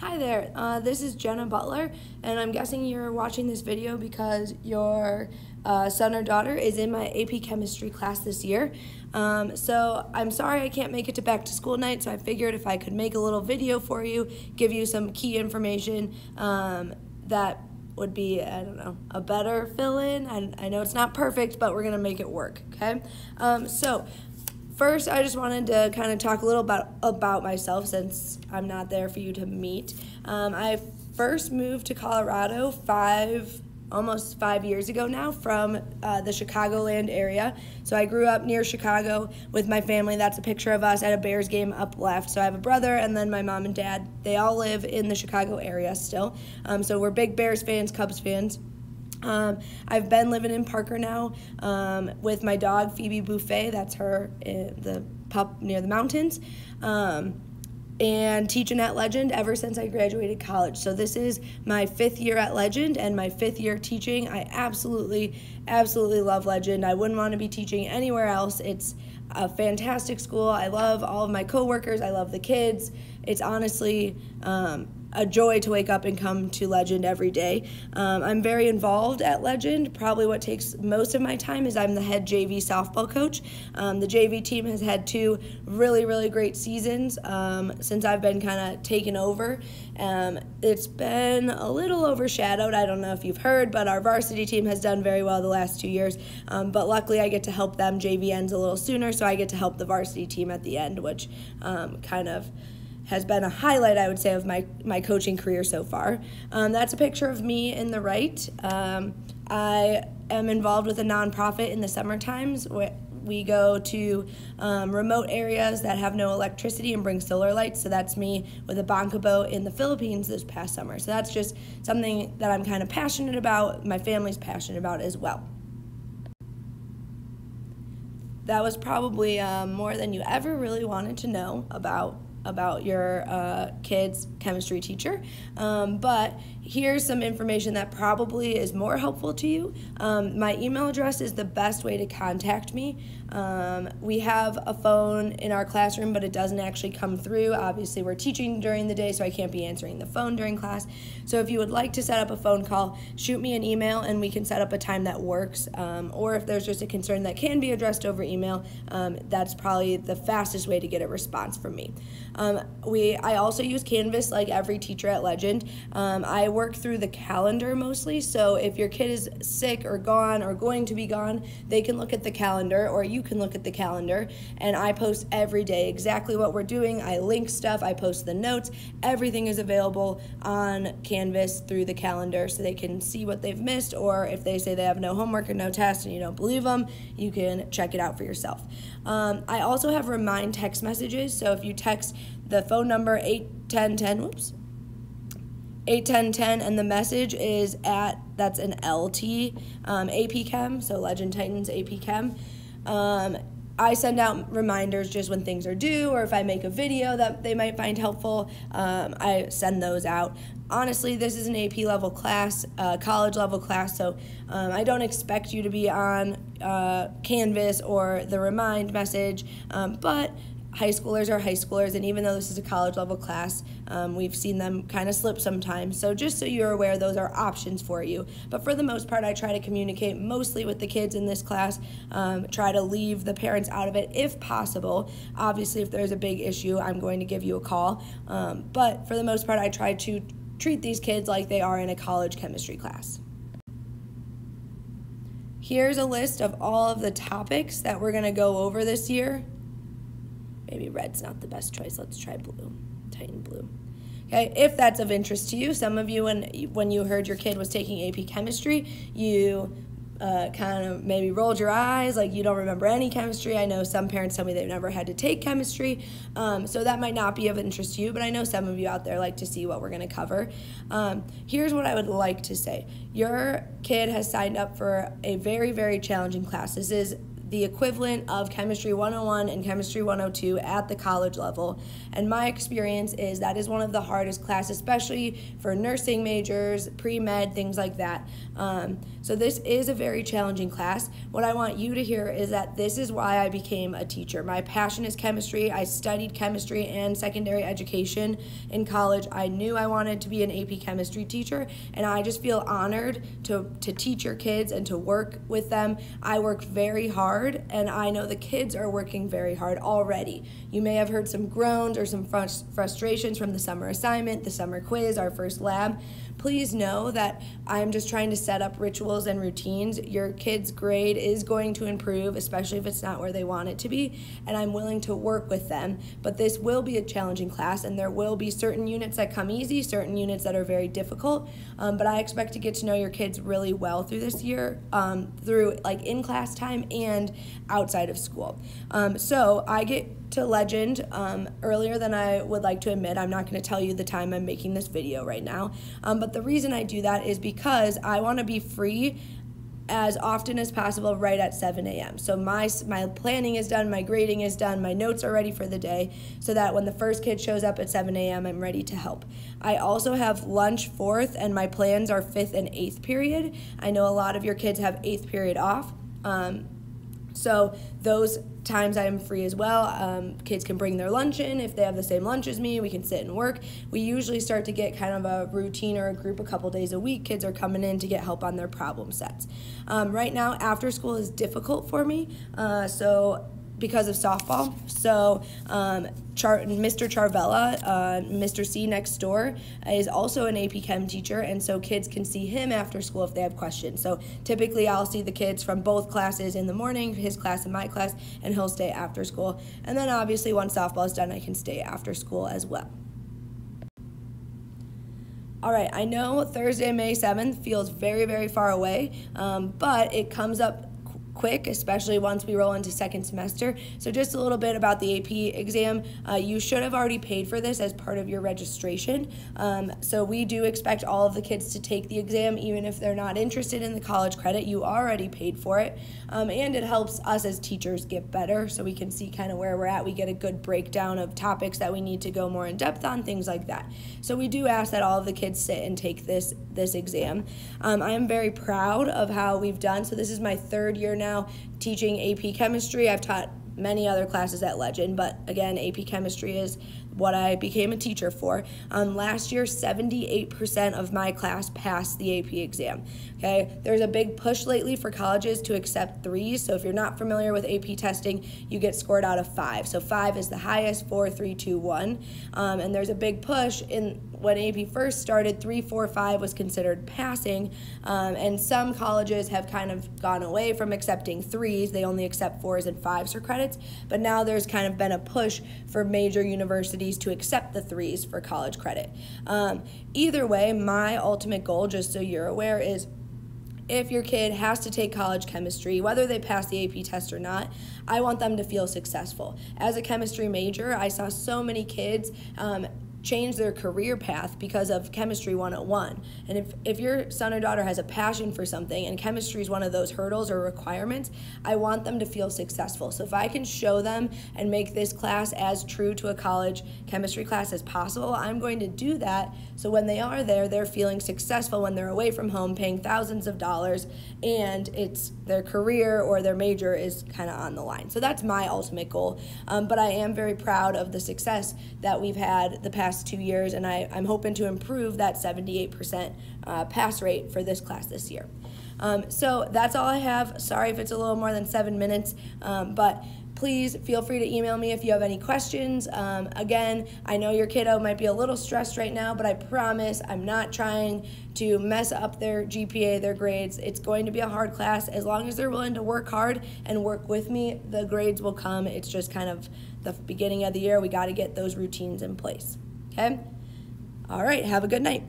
Hi there, this is Jenna Butler, and I'm guessing you're watching this video because your son or daughter is in my AP Chemistry class this year. So I'm sorry I can't make it to back to school night, so I figured if I could make a little video for you, give you some key information that would be, I don't know, a better fill-in. I know it's not perfect, but we're going to make it work, okay? First, I just wanted to kind of talk a little about myself since I'm not there for you to meet. I first moved to Colorado almost 5 years ago now from the Chicagoland area. So I grew up near Chicago with my family. That's a picture of us at a Bears game up left. So I have a brother and then my mom and dad. They all live in the Chicago area still. So we're big Bears fans, Cubs fans. I've been living in Parker now with my dog, Phoebe Buffet. That's her, the pup near the mountains. And teaching at Legend ever since I graduated college. So this is my 5th year at Legend and my 5th year teaching. I absolutely love Legend. I wouldn't want to be teaching anywhere else. It's a fantastic school. I love all of my coworkers. I love the kids. It's honestly a joy to wake up and come to Legend every day. I'm very involved at Legend. Probably what takes most of my time is I'm the head JV softball coach. The JV team has had 2 really great seasons since I've been kind of taken over. It's been a little overshadowed. I don't know if you've heard, but our varsity team has done very well the last 2 years. But luckily I get to help them. JV ends a little sooner, so I get to help the varsity team at the end, which kind of has been a highlight, I would say, of my coaching career so far. That's a picture of me in the right. I am involved with a nonprofit in the summer times. We go to remote areas that have no electricity and bring solar lights. So that's me with a Bangka boat in the Philippines this past summer. So that's just something that I'm kind of passionate about, my family's passionate about as well. That was probably more than you ever really wanted to know about your kid's chemistry teacher, but here's some information that probably is more helpful to you. My email address is the best way to contact me. We have a phone in our classroom, but it doesn't actually come through. Obviously, we're teaching during the day, so I can't be answering the phone during class. So if you would like to set up a phone call, shoot me an email and we can set up a time that works. Or if there's just a concern that can be addressed over email, that's probably the fastest way to get a response from me. I also use Canvas like every teacher at Legend. I work through the calendar mostly, so if your kid is sick or gone or going to be gone, they can look at the calendar, or you can look at the calendar, and I post every day exactly what we're doing. I link stuff, I post the notes. Everything is available on Canvas through the calendar so they can see what they've missed, or if they say they have no homework or no tests and you don't believe them, you can check it out for yourself. I also have remind text messages, so if you text the phone number 81010 and the message is that's an LT AP Chem, so Legend Titans AP Chem. I send out reminders just when things are due, or if I make a video that they might find helpful, I send those out. Honestly, this is an AP level class, college level class, so I don't expect you to be on Canvas or the remind message, but high schoolers are high schoolers, and even though this is a college level class, we've seen them kind of slip sometimes. So just so you're aware, those are options for you. But for the most part, I try to communicate mostly with the kids in this class, try to leave the parents out of it if possible. Obviously, if there's a big issue, I'm going to give you a call. But for the most part, I try to treat these kids like they are in a college chemistry class. Here's a list of all of the topics that we're going to go over this year. Maybe red's not the best choice. Let's try blue, Titan blue. Okay, if that's of interest to you, some of you, when you heard your kid was taking AP Chemistry, you kind of maybe rolled your eyes, like you don't remember any chemistry. I know some parents tell me they've never had to take chemistry, so that might not be of interest to you, but I know some of you out there like to see what we're going to cover. Here's what I would like to say. Your kid has signed up for a very challenging class. This is the equivalent of Chemistry 101 and Chemistry 102 at the college level. And my experience is that is one of the hardest classes, especially for nursing majors, pre-med, things like that. So this is a very challenging class. What I want you to hear is that this is why I became a teacher. My passion is chemistry. I studied chemistry and secondary education in college. I knew I wanted to be an AP chemistry teacher, and I just feel honored to teach your kids and to work with them. I work very hard, and I know the kids are working very hard already. You may have heard some groans or some frustrations from the summer assignment, the summer quiz, our first lab. Please know that I'm just trying to set up rituals and routines. Your kid's grade is going to improve, especially if it's not where they want it to be, and I'm willing to work with them. But this will be a challenging class, and there will be certain units that come easy, certain units that are very difficult, but I expect to get to know your kids really well through this year, through like in-class time and outside of school. So I get to Legend earlier than I would like to admit. I'm not going to tell you the time I'm making this video right now, but the reason I do that is because I want to be free as often as possible right at 7 a.m. So my planning is done, my grading is done, my notes are ready for the day, so that when the first kid shows up at 7 a.m., I'm ready to help. I also have lunch 4th, and my plans are 5th and 8th period. I know a lot of your kids have 8th period off. So those times I am free as well. Kids can bring their lunch in. If they have the same lunch as me, we can sit and work. We usually start to get kind of a routine or a group a couple days a week. Kids are coming in to get help on their problem sets. Right now, after school is difficult for me, because of softball. So Mr. Charvella, Mr. C next door, is also an AP Chem teacher, and so kids can see him after school if they have questions. So typically I'll see the kids from both classes in the morning, his class and my class, and he'll stay after school. And then obviously once softball is done, I can stay after school as well. All right, I know Thursday, May 7th feels very, very far away, but it comes up quick, especially once we roll into second semester. So just a little bit about the AP exam. You should have already paid for this as part of your registration. So we do expect all of the kids to take the exam, even if they're not interested in the college credit. You already paid for it. And it helps us as teachers get better, so we can see kind of where we're at. We get a good breakdown of topics that we need to go more in depth on, things like that. So we do ask that all of the kids sit and take this exam. I am very proud of how we've done. So this is my 3rd year now teaching AP Chemistry. I've taught many other classes at Legend, but again, AP Chemistry is what I became a teacher for. Last year, 78% of my class passed the AP exam. Okay, there's a big push lately for colleges to accept 3s. So if you're not familiar with AP testing, you get scored out of 5. So 5 is the highest, 4, 3, 2, 1. And there's a big push when AP first started, 3, 4, 5 was considered passing, and some colleges have kind of gone away from accepting 3s. They only accept 4s and 5s for credits, but now there's kind of been a push for major universities to accept the 3s for college credit. Either way, my ultimate goal, just so you're aware, is if your kid has to take college chemistry, whether they pass the AP test or not, I want them to feel successful. As a chemistry major, I saw so many kids change their career path because of Chemistry 101. And if your son or daughter has a passion for something and chemistry is one of those hurdles or requirements, I want them to feel successful. So if I can show them and make this class as true to a college chemistry class as possible, I'm going to do that so when they are there, they're feeling successful when they're away from home paying thousands of dollars, and it's their career or their major is kind of on the line. So that's my ultimate goal. But I am very proud of the success that we've had the past 2 years, and I'm hoping to improve that 78% pass rate for this class this year. So that's all I have. Sorry if it's a little more than 7 minutes, but please feel free to email me if you have any questions. Again, I know your kiddo might be a little stressed right now, but I promise I'm not trying to mess up their GPA, their grades. It's going to be a hard class. As long as they're willing to work hard and work with me, the grades will come. It's just kind of the beginning of the year. We got to get those routines in place. Okay? All right, have a good night.